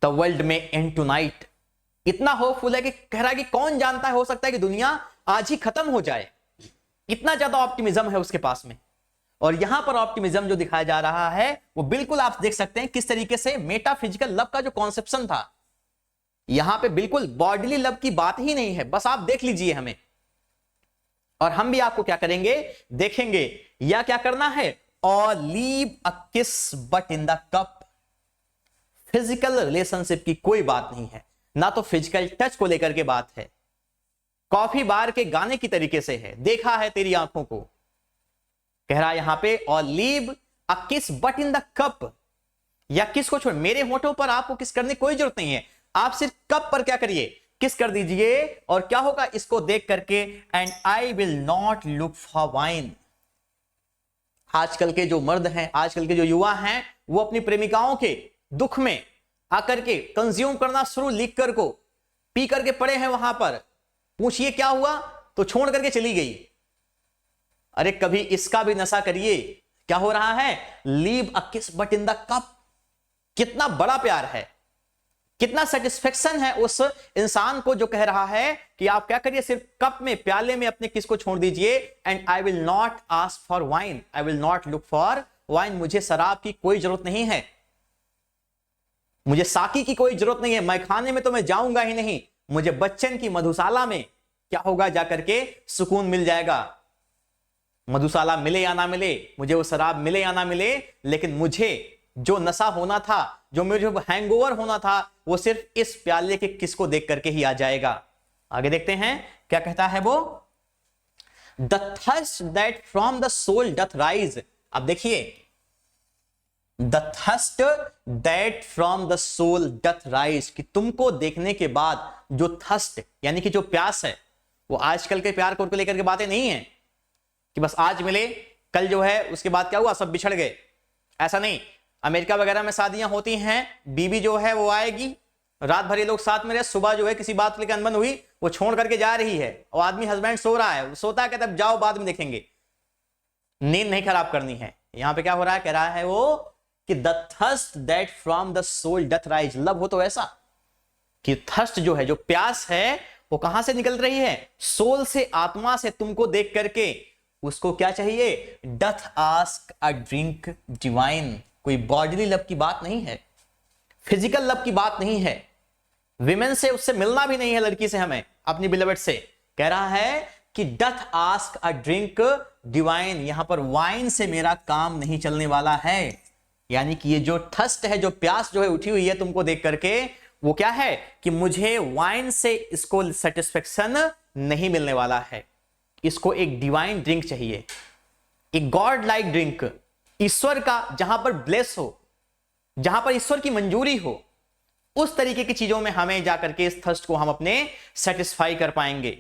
the world may end tonight। इतना होपफुल है कि कह रहा है कि कौन जानता है, हो सकता है कि दुनिया आज ही खत्म हो जाए, इतना ज्यादा ऑप्टिमिज्म है उसके पास में। और यहां पर ऑप्टिमिज्म जो दिखाया जा रहा है वो बिल्कुल आप देख सकते हैं किस तरीके से मेटाफिजिकल लव का जो कॉन्सेप्शन था, यहां पे बिल्कुल बॉडीली लव की बात ही नहीं है। बस आप देख लीजिए हमें, और हम भी आपको क्या करेंगे, देखेंगे। या क्या करना है, और लीव अ किस but in the cup. Physical relationship की कोई बात नहीं है, ना तो फिजिकल टच को लेकर के बात है, कॉफी बार के गाने की तरीके से है, देखा है तेरी आंखों को। कह रहा है यहां पे, और लीव अ किस बट इन द कप, या किस को छोड़, मेरे होठों पर आपको किस करने की कोई जरूरत नहीं है, आप सिर्फ कप पर क्या करिए, किस कर दीजिए। और क्या होगा इसको देख करके, and I will not look for wine. आजकल के जो मर्द हैं, आजकल के जो युवा हैं, वो अपनी प्रेमिकाओं के दुख में आकर के कंज्यूम करना शुरू, लिख कर को पी करके पड़े हैं वहां पर, पूछिए क्या हुआ, तो छोड़ करके चली गई। अरे कभी इसका भी नशा करिए। क्या हो रहा है, लीव अ किस बट इन द कप। कितना बड़ा प्यार है, कितना सेटिस्फेक्शन है उस इंसान को जो कह रहा है कि आप क्या करिए, सिर्फ कप में, प्याले में अपने किस को छोड़ दीजिए। And I will not ask for wine, I will not look for wine. मुझे शराब की कोई जरूरत नहीं है, मुझे साकी की कोई जरूरत नहीं है, मैं खाने में तो मैं जाऊंगा ही नहीं, मुझे बच्चन की मधुशाला में क्या होगा, जाकर के सुकून मिल जाएगा। मधुशाला मिले या ना मिले, मुझे वो शराब मिले या ना मिले, लेकिन मुझे जो नशा होना था, जो मुझे हैंगओवर होना था, वो सिर्फ इस प्याले के किस को देख करके ही आ जाएगा। आगे देखते हैं क्या कहता है वो, the thirst that from the soul doth rise. अब देखिए, the thirst that from the soul doth rise, कि तुमको देखने के बाद जो थर्स्ट यानी कि जो प्यास है, वो आजकल के प्यार को लेकर के बातें नहीं है कि बस आज मिले, कल जो है उसके बाद क्या हुआ, सब बिछड़ गए। ऐसा नहीं, अमेरिका वगैरह में शादियां होती हैं, बीवी जो है वो आएगी, रात भर ये लोग साथ में रहे, सुबह जो है किसी बात लेकर अनबन हुई, वो छोड़ करके जा रही है, और आदमी हस्बैंड सो रहा है, सोता है, कहता है जाओ बाद में देखेंगे, नींद नहीं खराब करनी है। यहां पे क्या हो रहा है, कह रहा है वो कि the thirst that from the soul doth rise. Love हो तो ऐसा कि थर्स्ट जो है, जो प्यास है, वो कहां से निकल रही है, सोल से, आत्मा से, तुमको देख करके उसको क्या चाहिए, doth ask a drink divine. कोई बॉडीली लव की बात नहीं है, फिजिकल लव की बात नहीं है, विमेन से उससे मिलना भी नहीं है, लड़की से हमें अपनी बिलवेड से। कह रहा है कि doth ask a drink divine, यहां पर वाइन से मेरा काम नहीं चलने वाला है। यानी कि ये जो थर्स्ट है, जो प्यास जो है उठी हुई है तुमको देख करके, वो क्या है कि मुझे वाइन से इसको सेटिस्फेक्शन नहीं मिलने वाला है, इसको एक डिवाइन ड्रिंक चाहिए, एक गॉड लाइक ड्रिंक, ईश्वर का जहां पर ब्लेस हो, जहां पर ईश्वर की मंजूरी हो, उस तरीके की चीजों में हमें जाकर के इस थर्स्ट को हम अपने सेटिस्फाई कर पाएंगे।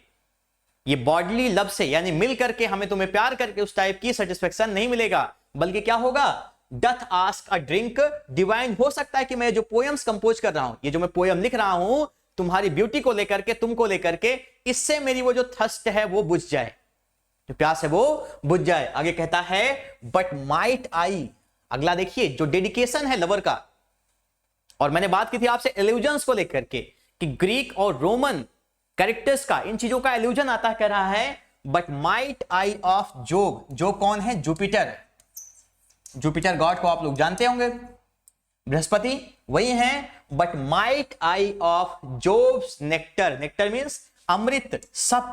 ये बॉडली लव से, यानी मिल करके हमें तुम्हें प्यार करके उस टाइप की सेटिस्फेक्शन नहीं मिलेगा, बल्कि क्या होगा, doth ask a drink divine. हो सकता है कि मैं जो पोएम्स कंपोज कर रहा हूं, ये जो मैं पोएम लिख रहा हूं तुम्हारी ब्यूटी को लेकर के, तुमको लेकर के, इससे मेरी वो जो थर्स्ट है वो बुझ जाए, जो प्यास है वो बुझ जाए। आगे कहता है बट माइट आई, अगला देखिए जो डेडिकेशन है लवर का। और मैंने बात की थी आपसे इल्यूजन्स को लेकर के कि ग्रीक और रोमन कैरेक्टर्स का, इन चीजों का इल्यूजन आता है। कह रहा है बट माइट आई ऑफ जोग, जो कौन है, जुपिटर। जुपिटर गॉड को आप लोग जानते होंगे, बृहस्पति वही है। बट माइट आई ऑफ जोब्स नेक्टर, नेक्टर मींस अमृत, सप।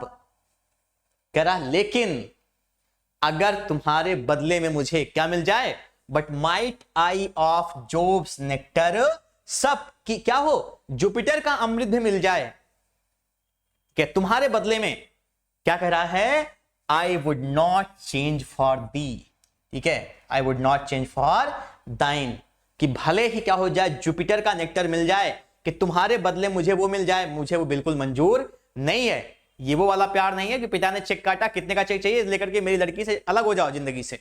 कह रहा लेकिन अगर तुम्हारे बदले में मुझे क्या मिल जाए, बट माइट आई ऑफ जोब्स नेक्टर, सप की क्या हो, जुपिटर का अमृत भी मिल जाए, क्या तुम्हारे बदले में। क्या कह रहा है, I would not change for the, ठीक है, I would not change for दाइन, कि भले ही क्या हो जाए, जुपिटर का नेक्टर मिल जाए, कि तुम्हारे बदले मुझे वो मिल जाए, मुझे वो बिल्कुल मंजूर नहीं है। ये वो वाला प्यार नहीं है कि पिता ने चेक काटा, कितने का चेक चाहिए, लेकर के मेरी लड़की से अलग हो जाओ जिंदगी से,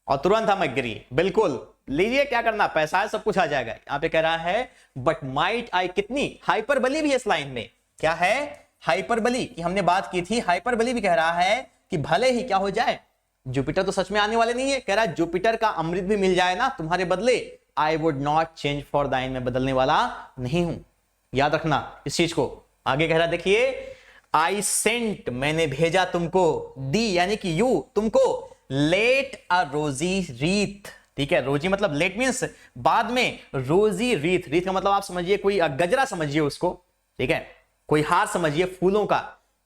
और तुरंत हम एग्री, बिल्कुल लीजिए, क्या करना, पैसा है, सब कुछ आ जाएगा। यहां पे कह रहा है बट माइट आई, कितनी हाइपरबली भी है इस लाइन में, क्या है, हाइपरबली की हमने बात की थी। हाइपरबली भी कह रहा है कि भले ही क्या हो जाए, जुपिटर तो सच में आने वाले नहीं है, कह रहा है जुपिटर का अमृत भी मिल जाए ना तुम्हारे बदले, I would not change for दाइन, मैं बदलने वाला नहीं हूं, याद रखना इस चीज को। आगे कह रहा देखिए, आई सेंट, मैंने भेजा तुमको, दी यानी कि यू, तुमको, लेट अ रोजी रीथ। ठीक है, रोजी मतलब लेट मीन्स बाद में, रोजी रीथ, रीथ का मतलब आप समझिए कोई गजरा समझिए उसको, ठीक है, कोई हार समझिए फूलों का।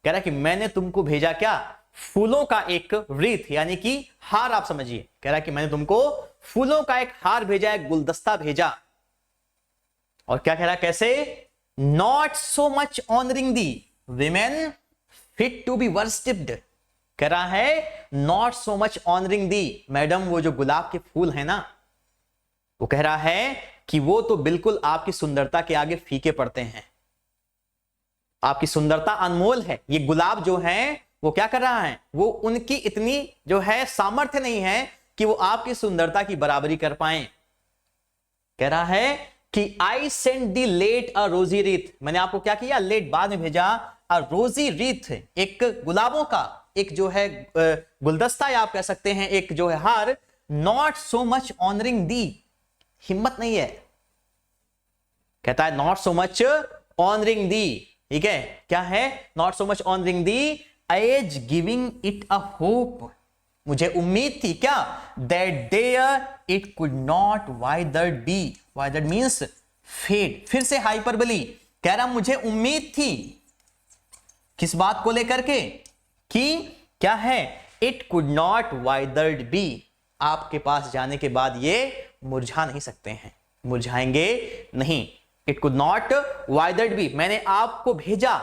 कह रहा है कि मैंने तुमको भेजा क्या, फूलों का एक रीथ यानी कि हार आप समझिए। कह रहा है कि मैंने तुमको फूलों का एक हार भेजा, एक गुलदस्ता भेजा। और क्या कह रहा है, कैसे, not so much honouring thee women fit to be worshipped. कह रहा है not so much honouring thee, madam वो जो गुलाब के फूल है ना, वो कह रहा है कि वो तो बिल्कुल आपकी सुंदरता के आगे फीके पड़ते हैं। आपकी सुंदरता अनमोल है, ये गुलाब जो है वो क्या कर रहा है, वो उनकी इतनी जो है सामर्थ्य नहीं है कि वो आपकी सुंदरता की बराबरी कर पाए। कह रहा है कि आई सेंड दी लेट अ रोजी रीथ, मैंने आपको क्या किया, लेट बाद में भेजा, अ रोजी रीथ एक गुलाबों का एक जो है गुलदस्ता या आप कह सकते हैं एक जो है हार, not so much honouring thee, हिम्मत नहीं है। कहता है not so much honouring thee, ठीक है, क्या है, not so much honouring thee as giving it a hope, मुझे उम्मीद थी क्या, that there it could not withered be, withered means fade, फिर से हाइपरबली। कह रहा मुझे उम्मीद थी किस बात को लेकर के, कि क्या है, it could not withered B, आपके पास जाने के बाद ये मुरझा नहीं सकते हैं, मुरझाएंगे नहीं। It could not withered B, मैंने आपको भेजा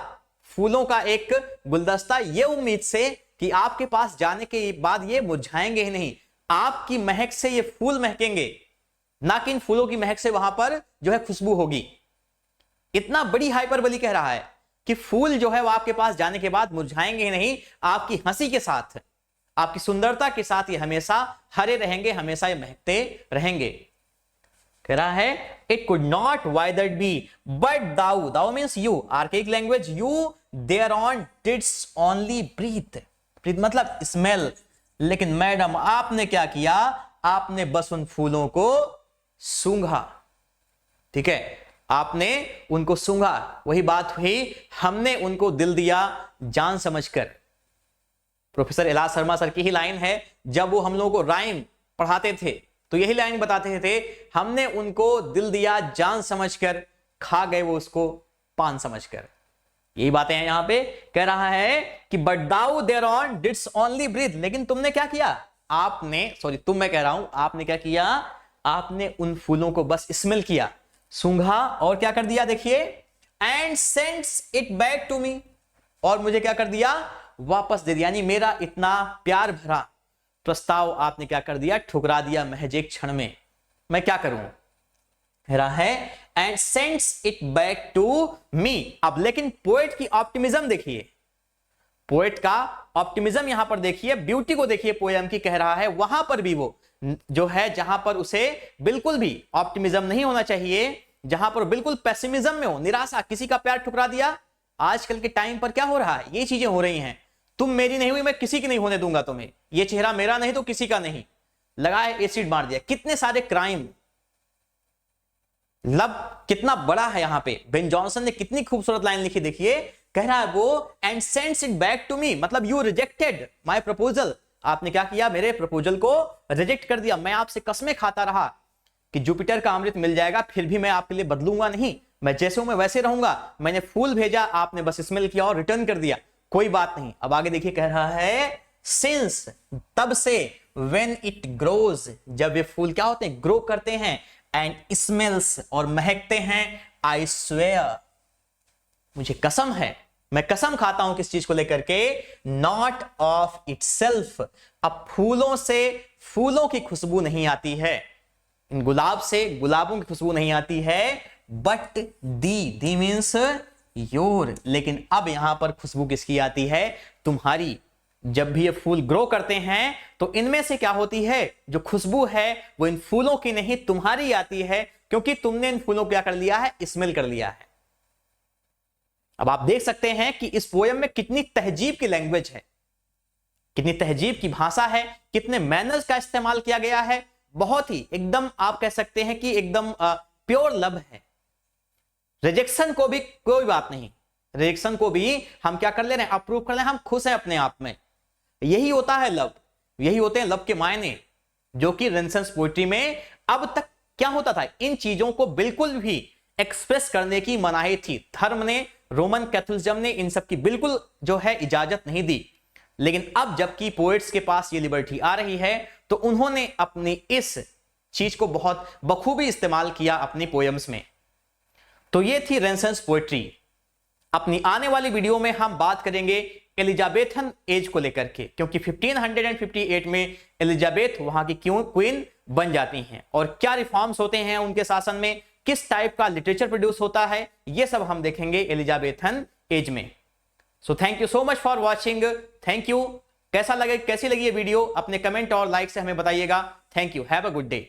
फूलों का एक गुलदस्ता ये उम्मीद से कि आपके पास जाने के बाद ये मुरझाएंगे ही नहीं, आपकी महक से ये फूल महकेंगे, ना कि इन फूलों की महक से वहां पर जो है खुशबू होगी। इतना बड़ी हाइपरबली कह रहा है कि फूल जो है वो आपके पास जाने के बाद मुरझाएंगे ही नहीं, आपकी हंसी के साथ, आपकी सुंदरता के साथ ये हमेशा हरे रहेंगे, हमेशा ये महकते रहेंगे। कह रहा है it could not withered be but thou, thou means you, archaic language, you their on डिड्स only breathe, breath मतलब स्मेल, लेकिन मैडम आपने क्या किया, आपने बस उन फूलों को सूंघा। ठीक है, आपने उनको सूंघा, वही बात हुई, हमने उनको दिल दिया जान समझकर। प्रोफेसर इलाज शर्मा सर की ही लाइन है, जब वो हम लोगों को राइम पढ़ाते थे तो यही लाइन बताते थे, हमने उनको दिल दिया जान समझकर, खा गए वो उसको पान समझकर। यही बातें हैं यहां पे। कह रहा है कि but thou there on डिड्स only breathe, लेकिन तुमने क्या किया, आपने, सॉरी तुम, मैं कह रहा हूं, आपने क्या किया, आपने उन फूलों को बस स्मेल किया, सूंघा और क्या कर दिया, देखिए, and sends it back to me, और मुझे क्या कर दिया, वापस दे दिया, यानी मेरा इतना प्यार भरा प्रस्ताव आपने क्या कर दिया, ठुकरा दिया महज एक क्षण में। मैं क्या करूं, कह रहा है and sends it back to me. अब लेकिन पोएट की ऑप्टिमिज्म देखिए, पोएट का ऑप्टिमिज्म यहां पर देखिए, ब्यूटी को देखिए पोएम की। कह रहा है वहां पर भी वो जो है जहां पर उसे बिल्कुल भी ऑप्टिमिज्म नहीं होना चाहिए, जहां पर बिल्कुल पेसिमिज्म में हो, निराशा, किसी का प्यार ठुकरा दिया। आजकल के टाइम पर क्या हो रहा है, ये चीजें हो रही हैं, तुम मेरी नहीं हुई मैं किसी की नहीं होने दूंगा तुम्हें, ये चेहरा मेरा नहीं तो किसी का नहीं, लगाए एसिड मार दिया, कितने सारे क्राइम। लब कितना बड़ा है यहां पे, बेन जॉनसन ने कितनी खूबसूरत लाइन लिखी, देखिए, कह रहा है वो and sends it back to me, मतलब यू रिजेक्टेड माय प्रपोजल, आपने क्या किया, मेरे प्रपोजल को रिजेक्ट कर दिया। मैं आपसे कसमें खाता रहा कि जुपिटर का अमृत मिल जाएगा, फिर भी मैं आपके लिए बदलूंगा नहीं, मैं जैसे हूं मैं वैसे रहूंगा। मैंने फूल भेजा, आपने बस स्मेल किया और रिटर्न कर दिया, कोई बात नहीं। अब आगे देखिए, कह रहा है सिंस, तब से, व्हेन इट ग्रोज, जब ये फूल क्या होते हैं, ग्रो करते हैं, एंड स्मेल्स, और महकते हैं, आई स्वेयर, मुझे कसम है, मैं कसम खाता हूं किस चीज को लेकर के, नॉट ऑफ इटसेल्फ, अब फूलों से फूलों की खुशबू नहीं आती है, इन गुलाब से गुलाबों की खुशबू नहीं आती है, बट दी मीन्स योर, लेकिन अब यहां पर खुशबू किसकी आती है, तुम्हारी। जब भी ये फूल ग्रो करते हैं तो इनमें से क्या होती है, जो खुशबू है वो इन फूलों की नहीं तुम्हारी आती है, क्योंकि तुमने इन फूलों को क्या कर लिया है, स्मेल कर लिया है। अब आप देख सकते हैं कि इस पोयम में कितनी तहजीब की लैंग्वेज है, कितनी तहजीब की भाषा है, कितने मैनर्स का इस्तेमाल किया गया है, बहुत ही एकदम आप कह सकते हैं कि एकदम प्योर लव है। रिजेक्शन को भी कोई बात नहीं, रिजेक्शन को भी हम क्या कर ले रहे हैं, अप्रूव कर ले, हम खुश हैं अपने आप में, यही होता है लव। यही होते हैं लव के मायने, जो कि रेनेसांस पोएट्री में अब तक क्या होता था, इन चीजों को बिल्कुल भी एक्सप्रेस करने की मनाही थी। धर्म ने, रोमन कैथोलिसिज्म ने इन सब की बिल्कुल जो है इजाजत नहीं दी। लेकिन अब जबकि पोएट्स के पास ये लिबर्टी आ रही है, तो उन्होंने अपनी इस चीज को बहुत बखूबी इस्तेमाल किया अपनी पोएम्स में। तो ये थी रेनेसांस पोएट्री। अपनी आने वाली वीडियो में हम बात करेंगे एलिजाबेथन एज को लेकर के, क्योंकि 1558 में एलिजाबेथ वहां की क्वीन बन जाती हैं, और क्या रिफॉर्म्स होते हैं उनके शासन में, किस टाइप का लिटरेचर प्रोड्यूस होता है, ये सब हम देखेंगे एलिजाबेथन एज में। So thank you so much for watching. Thank you. कैसी लगी ये वीडियो अपने कमेंट और लाइक से हमें बताइएगा। Thank you. Have a good day.